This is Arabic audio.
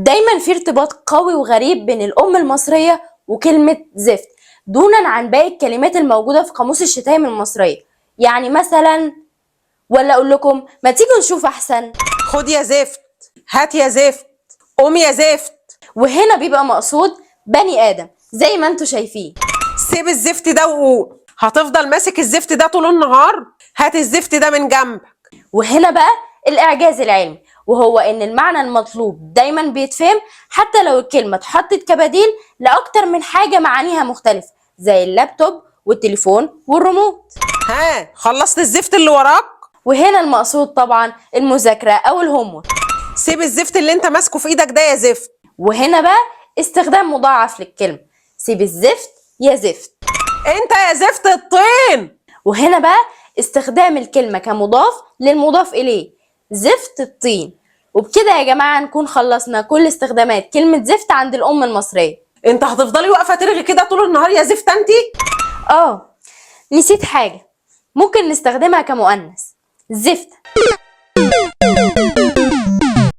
دايما في ارتباط قوي وغريب بين الأم المصرية وكلمة زفت دونا عن باقي الكلمات الموجودة في قاموس الشتائم المصرية. يعني مثلا، ولا أقول لكم ما تيجوا نشوف أحسن. خد يا زفت، هات يا زفت، قوم يا زفت. وهنا بيبقى مقصود بني آدم زي ما انتوا شايفين. سيب الزفت ده وقوم. هتفضل ماسك الزفت ده طول النهار؟ هات الزفت ده من جنبك. وهنا بقى الإعجاز العلمي، وهو إن المعنى المطلوب دايما بيتفهم حتى لو الكلمة اتحطت كبديل لأكتر من حاجة معانيها مختلفة، زي اللابتوب والتليفون والريموت. ها، خلصت الزفت اللي وراك؟ وهنا المقصود طبعا المذاكرة أو الهومورك. سيب الزفت اللي انت ماسكه في ايدك ده يا زفت. وهنا بقى استخدام مضاعف للكلمة، سيب الزفت يا زفت. انت يا زفت الطين. وهنا بقى استخدام الكلمة كمضاف للمضاف إليه، زفت الطين. وبكده يا جماعة نكون خلصنا كل استخدامات كلمة زفت عند الأم المصرية. انت هتفضلي واقفه ترغي كده طول النهار يا زفت انت؟ نسيت حاجة، ممكن نستخدمها كمؤنث، زفت.